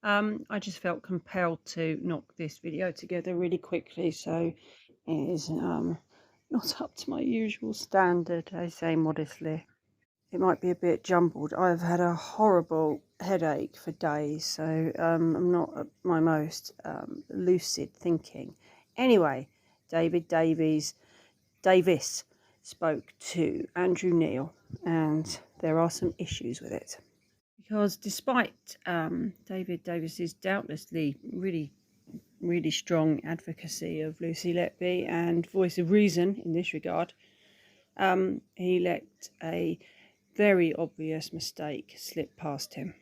I just felt compelled to knock this video together really quickly, so it is not up to my usual standard, I say modestly. It might be a bit jumbled. I've had a horrible headache for days, so I'm not at my most lucid thinking. Anyway, Davis spoke to Andrew Neil, and there are some issues with it. Because despite David Davis's doubtlessly really strong advocacy of Lucy Letby and voice of reason in this regard, he let a very obvious mistake slip past him.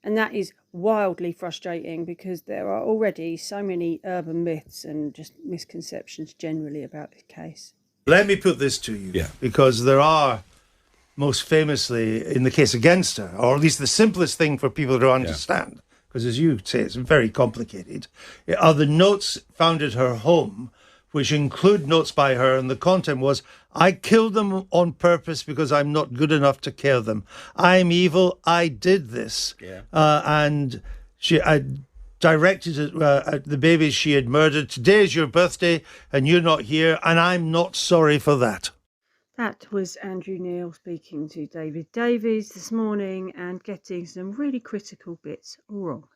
And that is wildly frustrating because there are already so many urban myths and just misconceptions generally about this case. Let me put this to you, because there are, most famously, in the case against her, or at least the simplest thing for people to understand, because as you say, it's very complicated, are the notes found at her home, which include notes by her, and the content was, "I killed them on purpose because I'm not good enough to kill them. I'm evil. I did this." And she directed at the babies she had murdered. "Today is your birthday and you're not here, and I'm not sorry for that." That was Andrew Neil speaking to David Davies this morning and getting some really critical bits wrong.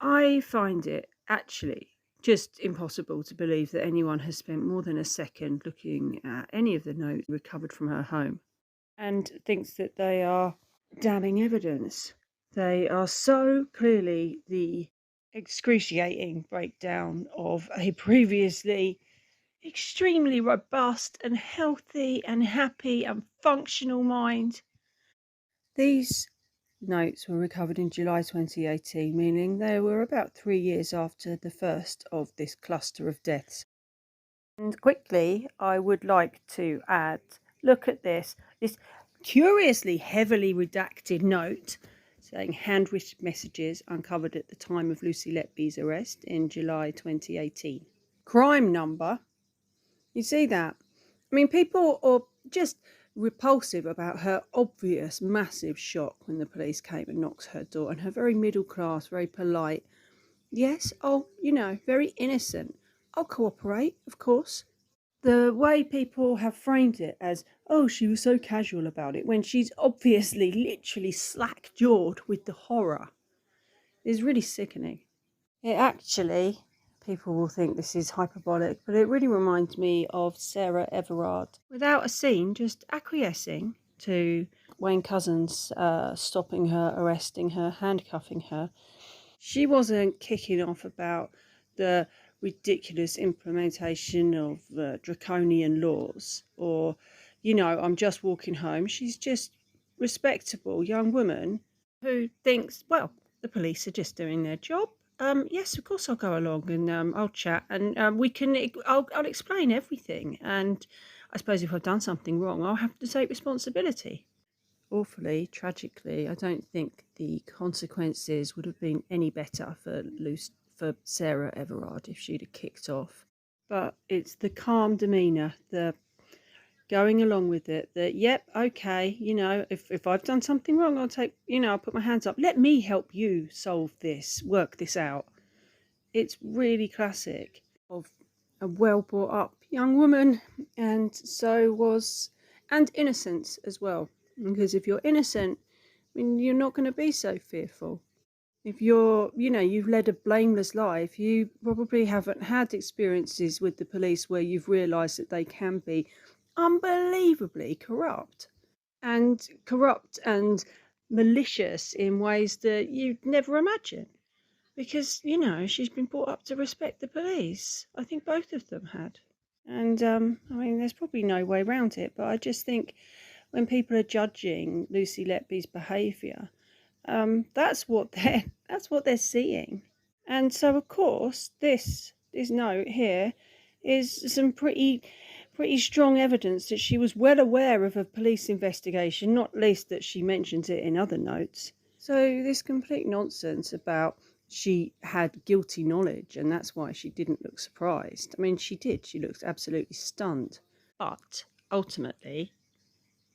I find it actually just impossible to believe that anyone has spent more than a second looking at any of the notes recovered from her home and thinks that they are damning evidence. They are so clearly the excruciating breakdown of a previously extremely robust and healthy and happy and functional mind. These notes were recovered in July 2018, meaning they were about 3 years after the first of this cluster of deaths. And quickly, I would like to add, look at this curiously heavily redacted note saying handwritten messages uncovered at the time of Lucy Letby's arrest in July 2018. Crime number. You see that? I mean, people are just repulsive about her obvious massive shock when the police came and knocked her door, and her very middle class, very polite, yes, very innocent, I'll cooperate, of course. The way people have framed it as, oh, she was so casual about it, when she's obviously literally slack-jawed with the horror, is really sickening. It actually, people will think this is hyperbolic, but it really reminds me of Sarah Everard. Without a scene, just acquiescing to Wayne Couzens stopping her, arresting her, handcuffing her. She wasn't kicking off about the ridiculous implementation of draconian laws or, I'm just walking home. She's just respectable young woman who thinks, well, the police are just doing their job. Yes, of course I'll go along and I'll chat and I'll explain everything. And I suppose if I've done something wrong, I'll have to take responsibility. Awfully, tragically, I don't think the consequences would have been any better for Sarah Everard if she'd have kicked off. But it's the calm demeanour, the going along with it, that, yep, okay, if I've done something wrong, I'll put my hands up. Let me help you solve this, work this out. It's really classic of a well brought up young woman, and innocence as well. Because if you're innocent, you're not going to be so fearful. If you've led a blameless life, you probably haven't had experiences with the police where you've realised that they can be unbelievably corrupt and malicious in ways that you'd never imagine. Because, she's been brought up to respect the police. I think both of them had. And, there's probably no way around it, but I just think when people are judging Lucy Letby's behaviour, that's what they're seeing. And so, of course, this note here is some pretty strong evidence that she was well aware of a police investigation, not least that she mentions it in other notes. So this complete nonsense about she had guilty knowledge and that's why she didn't look surprised. She did. She looked absolutely stunned. But ultimately,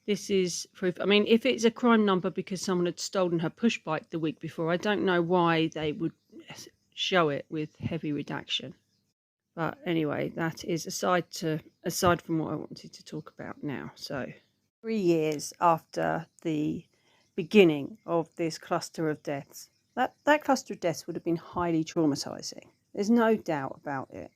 This is proof. I mean, if it's a crime number because someone had stolen her push bike the week before, I don't know why they would show it with heavy redaction. But anyway, that is aside from what I wanted to talk about now. So 3 years after the beginning of this cluster of deaths, that cluster of deaths would have been highly traumatizing. There's no doubt about it.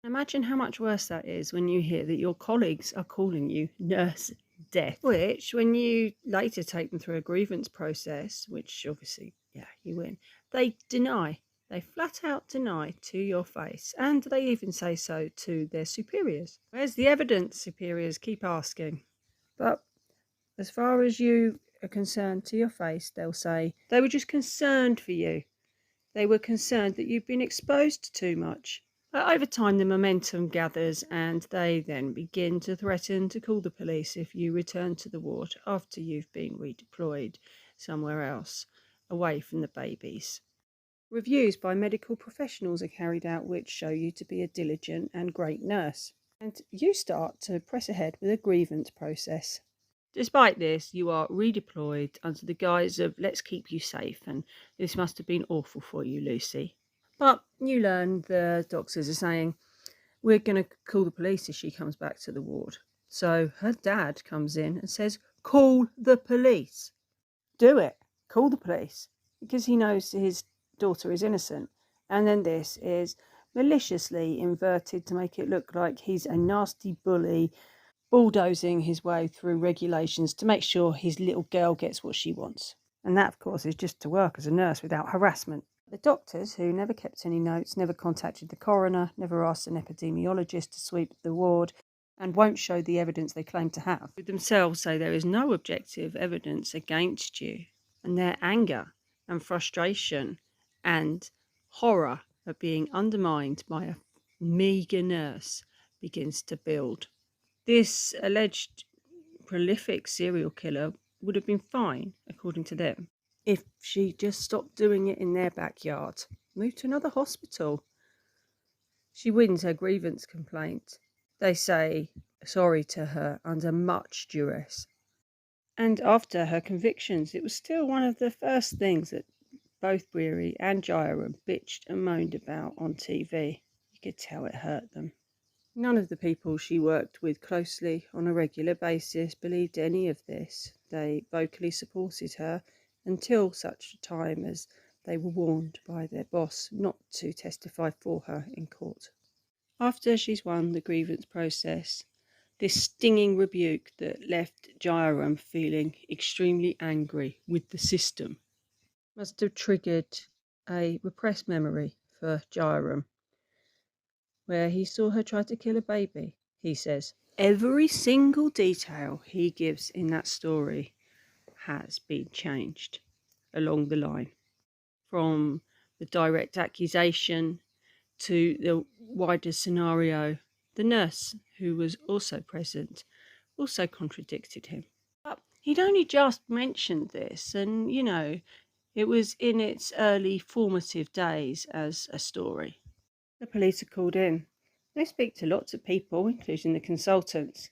Imagine how much worse that is when you hear that your colleagues are calling you Nurse Death, which, when you later take them through a grievance process, which obviously, yeah, you win, they deny. They flat out deny to your face, and they even say so to their superiors. Where's the evidence? Superiors keep asking. But as far as you are concerned, to your face, they'll say they were just concerned for you. They were concerned that you've been exposed to too much. But over time, the momentum gathers, and they then begin to threaten to call the police if you return to the ward after you've been redeployed somewhere else, away from the babies. Reviews by medical professionals are carried out which show you to be a diligent and great nurse, and you start to press ahead with a grievance process. Despite this, you are redeployed under the guise of let's keep you safe, and this must have been awful for you, Lucy. But you learn the doctors are saying, we're going to call the police if she comes back to the ward. So her dad comes in and says, call the police. Do it. Call the police. Because he knows his daughter is innocent. And then this is maliciously inverted to make it look like he's a nasty bully, bulldozing his way through regulations to make sure his little girl gets what she wants. And that, of course, is just to work as a nurse without harassment. The doctors, who never kept any notes, never contacted the coroner, never asked an epidemiologist to sweep the ward, and won't show the evidence they claim to have, themselves say there is no objective evidence against you, and their anger and frustration and horror of being undermined by a meagre nurse begins to build. This alleged prolific serial killer would have been fine, according to them, if she just stopped doing it in their backyard, moved to another hospital. She wins her grievance complaint. They say sorry to her under much duress. And after her convictions, it was still one of the first things that both Breary and Jairam bitched and moaned about on TV. You could tell it hurt them. None of the people she worked with closely on a regular basis believed any of this. They vocally supported her until such a time as they were warned by their boss not to testify for her in court. After she's won the grievance process, this stinging rebuke that left Jairam feeling extremely angry with the system must have triggered a repressed memory for Jairam, where he saw her try to kill a baby. He says every single detail he gives in that story has been changed along the line, from the direct accusation to the wider scenario. The nurse, who was also present, also contradicted him. But he'd only just mentioned this, and it was in its early formative days as a story. The police are called in. They speak to lots of people, including the consultants.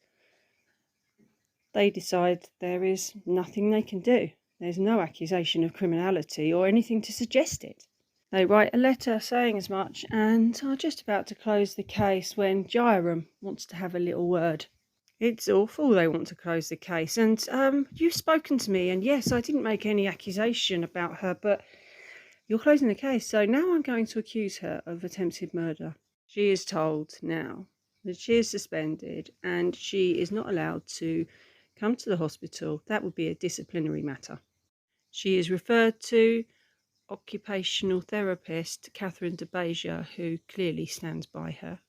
They decide there is nothing they can do. There's no accusation of criminality or anything to suggest it. They write a letter saying as much and are just about to close the case when Jairam wants to have a little word. It's awful they want to close the case, and you've spoken to me, and yes, I didn't make any accusation about her, but you're closing the case, so now I'm going to accuse her of attempted murder. She is told now that she is suspended and she is not allowed to come to the hospital. That would be a disciplinary matter. She is referred to occupational therapist Catherine de Beja, who clearly stands by her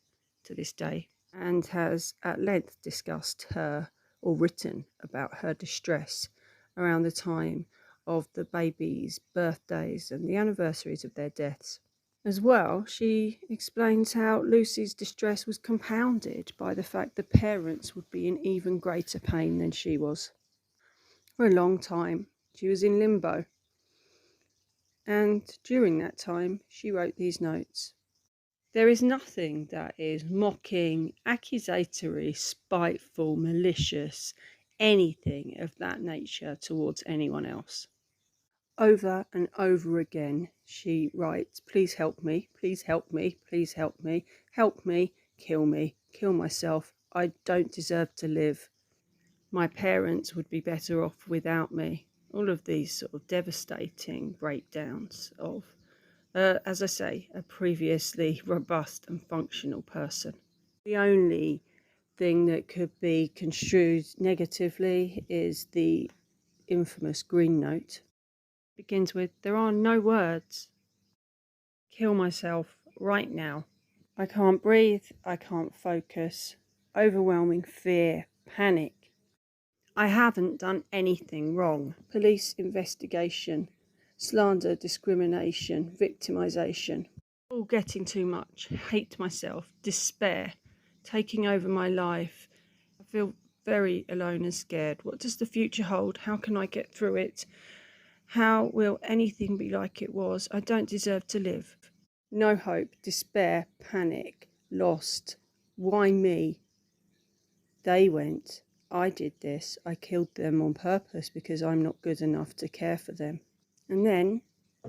to this day and has at length discussed her or written about her distress around the time of the babies' birthdays and the anniversaries of their deaths. As well, she explains how Lucy's distress was compounded by the fact the parents would be in even greater pain than she was. For a long time, she was in limbo. And during that time, she wrote these notes. There is nothing that is mocking, accusatory, spiteful, malicious anything of that nature towards anyone else. Over and over again, she writes, please help me, please help me, please help me, help me, kill myself. I don't deserve to live. My parents would be better off without me. All of these sort of devastating breakdowns of, as I say, a previously robust and functional person. The only thing that could be construed negatively is the infamous green note. It begins with, there are no words. Kill myself right now. I can't breathe. I can't focus. Overwhelming fear, panic. I haven't done anything wrong. Police investigation, slander, discrimination, victimisation. All getting too much. Hate myself. Despair. Taking over my life. I feel very alone and scared. What does the future hold? How can I get through it? How will anything be like it was? I don't deserve to live. No hope, despair, panic, lost. Why me? They went. I did this. I killed them on purpose because I'm not good enough to care for them. And then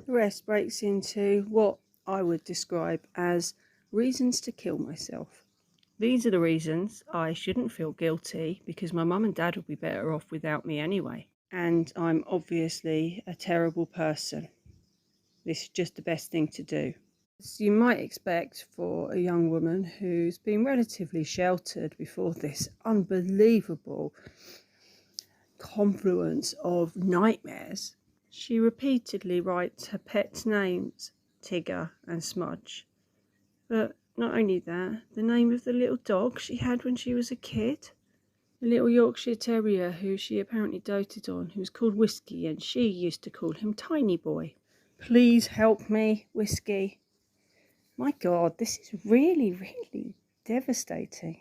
the rest breaks into what I would describe as reasons to kill myself. These are the reasons I shouldn't feel guilty because my mum and dad would be better off without me anyway. And I'm obviously a terrible person. This is just the best thing to do. As you might expect for a young woman who's been relatively sheltered before this unbelievable confluence of nightmares, she repeatedly writes her pets' names, Tigger and Smudge. But not only that, the name of the little dog she had when she was a kid, a little Yorkshire Terrier who she apparently doted on, who was called Whiskey, and she used to call him Tiny Boy. Please help me, Whiskey. My God, this is really, really devastating.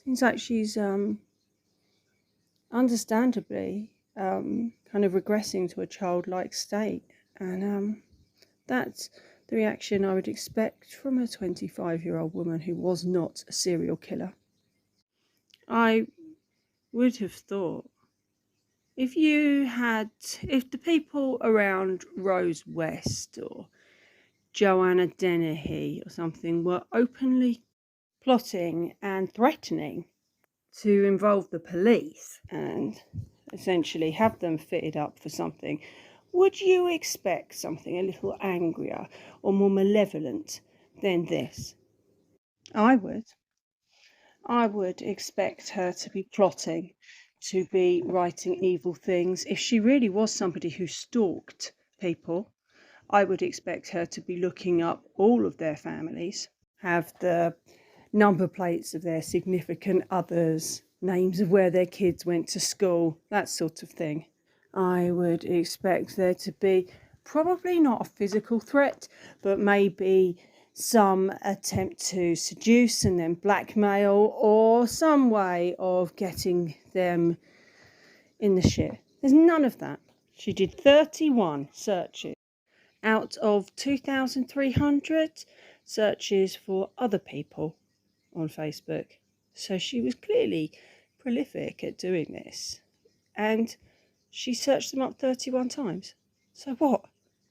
Seems like she's understandably kind of regressing to a childlike state. And that's the reaction I would expect from a 25-year-old woman who was not a serial killer. I would have thought if the people around Rose West or Joanna Dennehy or something were openly plotting and threatening to involve the police and essentially have them fitted up for something, would you expect something a little angrier or more malevolent than this? I would. I would expect her to be plotting, to be writing evil things. If she really was somebody who stalked people, I would expect her to be looking up all of their families, have the number plates of their significant others, names of where their kids went to school, that sort of thing. I would expect there to be probably not a physical threat, but maybe some attempt to seduce and then blackmail, or some way of getting them in the shit. There's none of that. She did 31 searches out of 2,300 searches for other people on Facebook. So she was clearly prolific at doing this. And she searched them up 31 times. So what?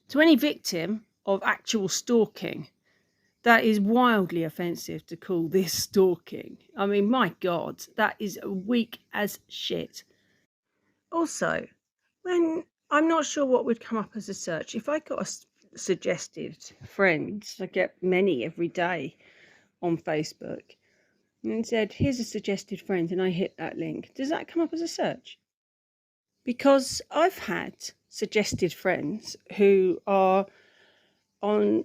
To any victim of actual stalking, that is wildly offensive to call this stalking. I mean, my God, that is weak as shit. Also, when I'm not sure what would come up as a search, if I got a suggested friends, I get many every day on Facebook, and said, here's a suggested friend, and I hit that link, does that come up as a search? Because I've had suggested friends who are on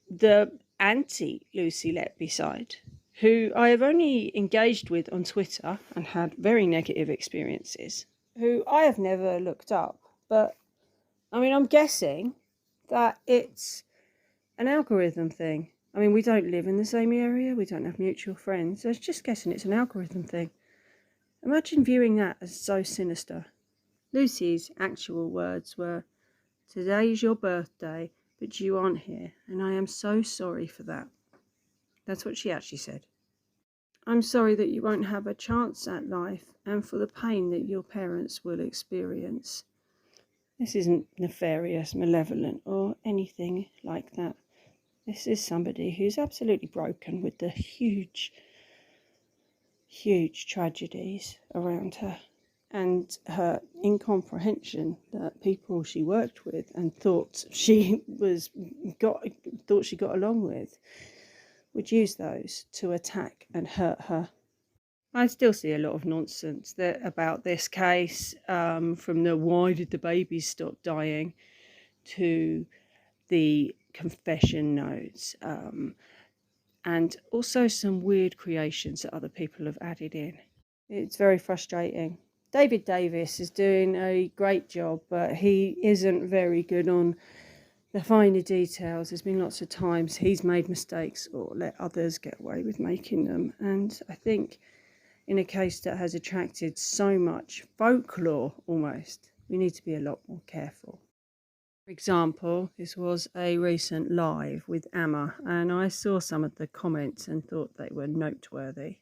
the anti-Lucy Letby side, who I have only engaged with on Twitter and had very negative experiences, who I have never looked up. But, I mean, I'm guessing that it's an algorithm thing. I mean, we don't live in the same area, we don't have mutual friends, so I was just guessing it's an algorithm thing. Imagine viewing that as so sinister. Lucy's actual words were, today's your birthday, but you aren't here, and I am so sorry for that. That's what she actually said. I'm sorry that you won't have a chance at life and for the pain that your parents will experience. This isn't nefarious, malevolent, or anything like that. This is somebody who's absolutely broken with the huge tragedies around her and her incomprehension that people she worked with and thought she got along with would use those to attack and hurt her. I still see a lot of nonsense about this case, from the why did the babies stop dying to the confession notes, and also some weird creations that other people have added in. It's very frustrating. David Davis is doing a great job, but he isn't very good on the finer details. There's been lots of times he's made mistakes or let others get away with making them. And I think in a case that has attracted so much folklore almost, we need to be a lot more careful. For example, this was a recent live with Amma, and I saw some of the comments and thought they were noteworthy.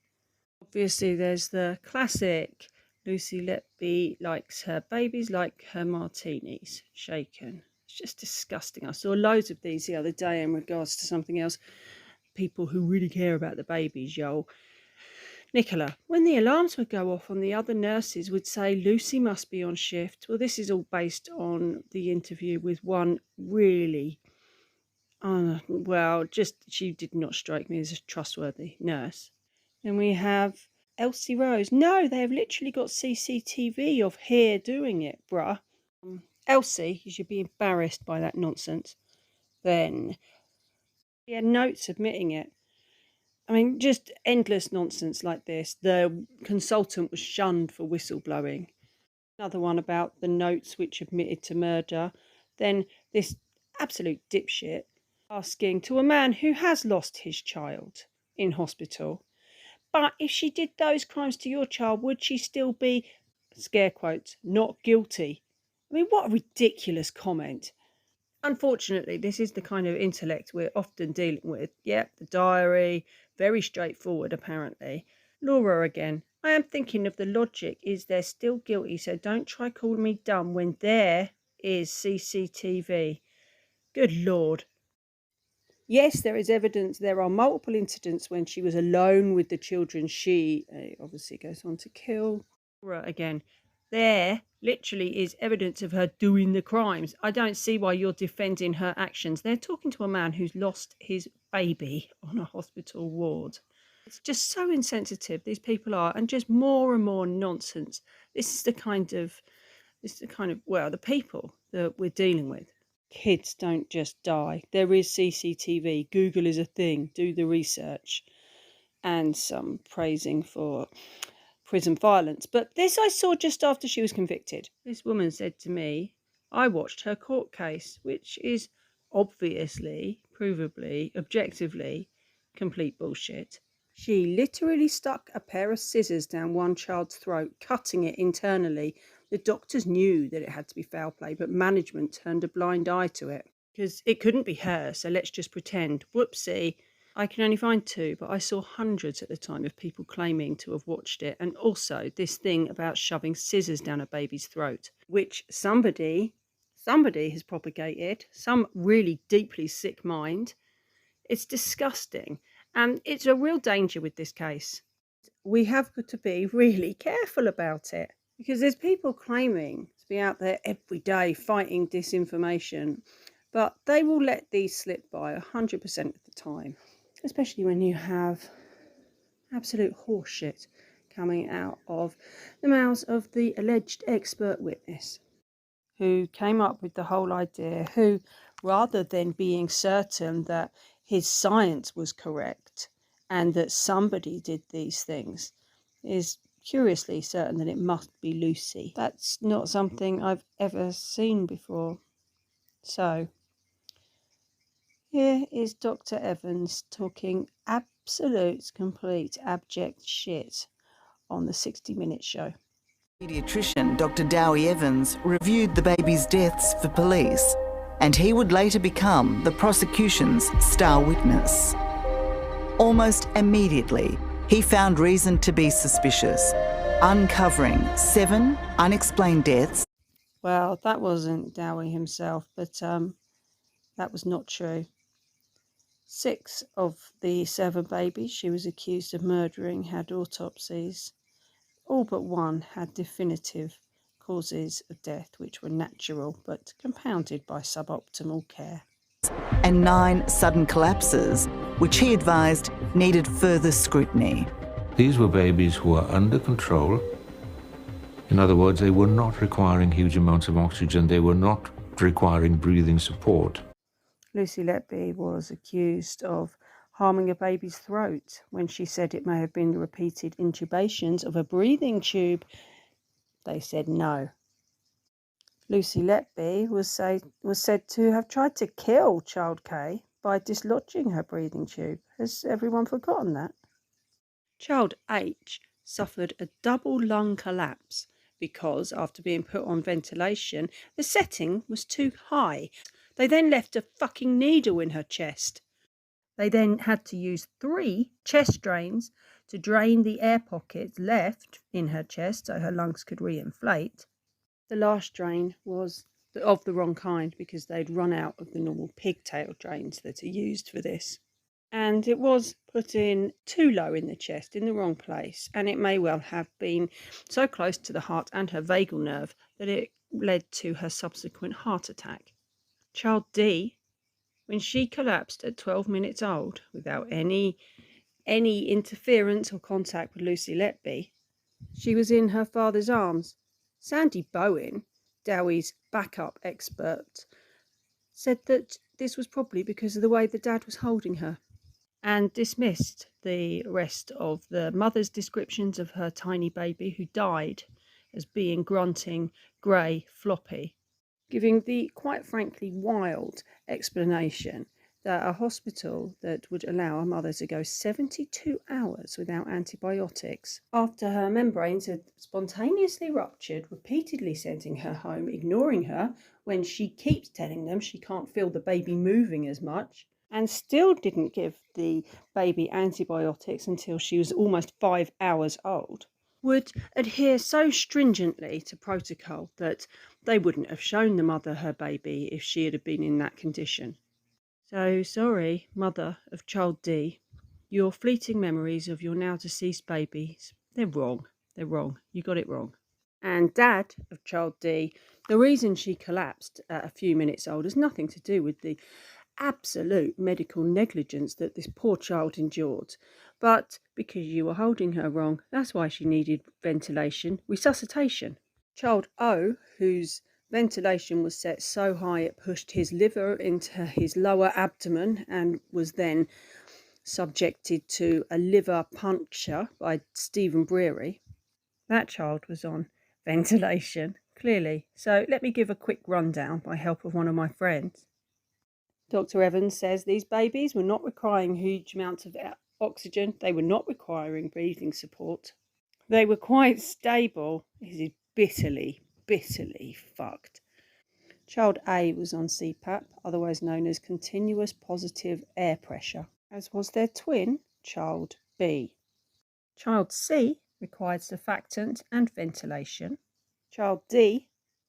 Obviously, there's the classic Lucy Letby likes her babies like her martinis, shaken. It's just disgusting. I saw loads of these the other day in regards to something else. People who really care about the babies, yo. Nicola, when the alarms would go off on the other nurses would say Lucy must be on shift. Well, this is all based on the interview with one really, she did not strike me as a trustworthy nurse. Then we have Elsie Rose. No, they have literally got CCTV of here doing it, bruh. Elsie, you should be embarrassed by that nonsense. Then he had notes admitting it. I mean, just endless nonsense like this. The consultant was shunned for whistleblowing. Another one about the notes which admitted to murder. Then this absolute dipshit asking to a man who has lost his child in hospital, but if she did those crimes to your child, would she still be, scare quotes, not guilty? I mean, what a ridiculous comment. Unfortunately, this is the kind of intellect we're often dealing with. Yep, the diary, very straightforward apparently. Laura again. I am thinking of the logic is they're still guilty, so don't try calling me dumb when there is CCTV. Good Lord. Yes, there is evidence. There are multiple incidents when she was alone with the children. She obviously goes on to kill. Again, there literally is evidence of her doing the crimes. I don't see why you're defending her actions. They're talking to a man who's lost his baby on a hospital ward. It's just so insensitive, these people are, and just more and more nonsense. This is the kind of, the people that we're dealing with. Kids don't just die. There is CCTV. Google is a thing. Do the research. And some praising for prison violence. But this I saw just after she was convicted. This woman said to me, I watched her court case, which is obviously, provably, objectively, complete bullshit. She literally stuck a pair of scissors down one child's throat, cutting it internally. The doctors knew that it had to be foul play, but management turned a blind eye to it because it couldn't be her. So let's just pretend. Whoopsie. I can only find 2, but I saw hundreds at the time of people claiming to have watched it. And also this thing about shoving scissors down a baby's throat, which somebody has propagated, some really deeply sick mind. It's disgusting. And it's a real danger with this case. We have got to be really careful about it because there's people claiming to be out there every day fighting disinformation, but they will let these slip by 100% of the time, especially when you have absolute horseshit coming out of the mouths of the alleged expert witness who came up with the whole idea, who, rather than being certain that his science was correct and that somebody did these things, is curiously certain that it must be Lucy. That's not something I've ever seen before. So here is Dr. Evans talking absolute, complete, abject shit on the 60 Minutes show. Paediatrician Dr. Dewi Evans reviewed the baby's deaths for police, and he would later become the prosecution's star witness. Almost immediately, he found reason to be suspicious, uncovering 7 unexplained deaths. Well, that wasn't Dowie himself, but that was not true. 6 of the 7 babies she was accused of murdering had autopsies. All but 1 had definitive causes of death, which were natural but compounded by suboptimal care. And 9 sudden collapses, which he advised needed further scrutiny. These were babies who were under control. In other words, they were not requiring huge amounts of oxygen. They were not requiring breathing support. Lucy Letby was accused of harming a baby's throat when she said it may have been the repeated intubations of a breathing tube. They said no. Lucy Letby was said to have tried to kill child K by dislodging her breathing tube. Has everyone forgotten that? Child H suffered a double lung collapse because, after being put on ventilation, the setting was too high. They then left a fucking needle in her chest. They then had to use 3 chest drains to drain the air pockets left in her chest so her lungs could reinflate. The last drain was of the wrong kind because they'd run out of the normal pigtail drains that are used for this. And it was put in too low in the chest, in the wrong place, and it may well have been so close to the heart and her vagal nerve that it led to her subsequent heart attack. Child D, when she collapsed at 12 minutes old without any interference or contact with Lucy Letby, she was in her father's arms. Sandy Bowen, Dowie's backup expert, said that this was probably because of the way the dad was holding her, and dismissed the rest of the mother's descriptions of her tiny baby who died as being grunting, grey, floppy, giving the quite frankly wild explanation that a hospital that would allow a mother to go 72 hours without antibiotics after her membranes had spontaneously ruptured, repeatedly sending her home, ignoring her when she keeps telling them she can't feel the baby moving as much, and still didn't give the baby antibiotics until she was almost 5 hours old, would adhere so stringently to protocol that they wouldn't have shown the mother her baby if she had been in that condition. So sorry, mother of child D, your fleeting memories of your now deceased babies, they're wrong. They're wrong. You got it wrong. And dad of child D, the reason she collapsed at a few minutes old has nothing to do with the absolute medical negligence that this poor child endured, but because you were holding her wrong. That's why she needed ventilation, resuscitation. Child O, whose ventilation was set so high it pushed his liver into his lower abdomen and was then subjected to a liver puncture by Stephen Breary. That child was on ventilation, clearly. So let me give a quick rundown by help of one of my friends. Dr. Evans says these babies were not requiring huge amounts of oxygen. They were not requiring breathing support. They were quite stable. This is bitterly fucked. Child A was on CPAP, otherwise known as continuous positive air pressure, as was their twin, Child B. Child C required surfactant and ventilation. Child D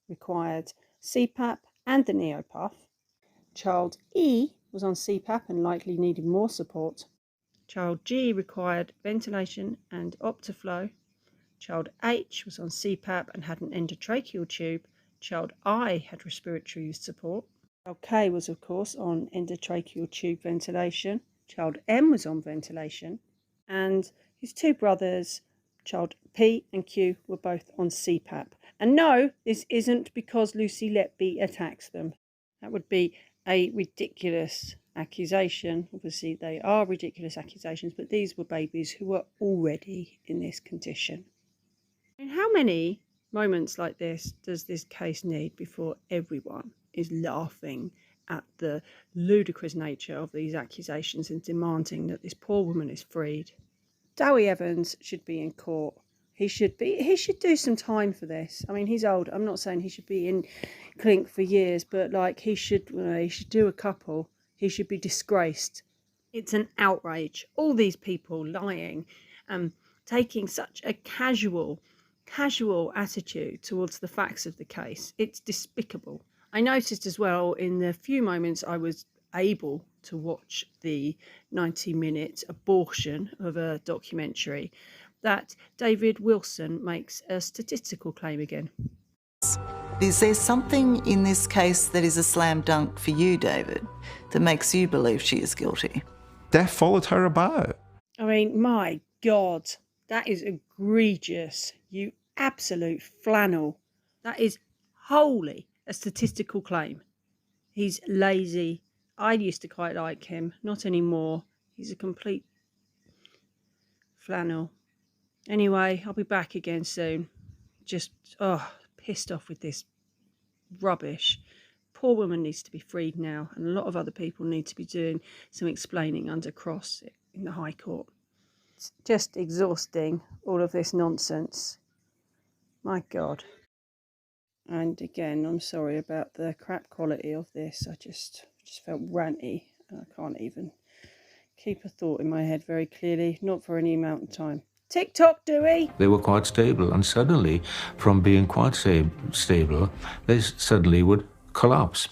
required CPAP and the Neopuff. Child E was on CPAP and likely needed more support. Child G required ventilation and Optiflow. Child H was on CPAP and had an endotracheal tube. Child I had respiratory support. Child K was, of course, on endotracheal tube ventilation. Child M was on ventilation. And his 2 brothers, Child P and Q, were both on CPAP. And no, this isn't because Lucy Letby attacks them. That would be a ridiculous accusation. Obviously, they are ridiculous accusations, but these were babies who were already in this condition. And how many moments like this does this case need before everyone is laughing at the ludicrous nature of these accusations and demanding that this poor woman is freed? Dowie Evans should be in court. He should do some time for this. I mean, he's old. I'm not saying he should be in clink for years, but like he should do a couple. He should be disgraced. It's an outrage. All these people lying taking such a casual attitude towards the facts of the case. It's despicable. I noticed as well, in the few moments I was able to watch the 90-minute abortion of a documentary, that David Wilson makes a statistical claim again. Is there something in this case that is a slam dunk for you, David, that makes you believe she is guilty? Death followed her about. I mean, my God, that is egregious. You absolute flannel. That is wholly a statistical claim. He's lazy. I used to quite like him. Not anymore. He's a complete flannel. Anyway, I'll be back again soon. Just, pissed off with this rubbish. Poor woman needs to be freed now, and a lot of other people need to be doing some explaining under cross in the High Court. It's just exhausting, all of this nonsense. My God. And again, I'm sorry about the crap quality of this. I just felt ranty. I can't even keep a thought in my head very clearly, not for any amount of time. TikTok, Dewey! They were quite stable, and suddenly, from being quite stable, they suddenly would collapse.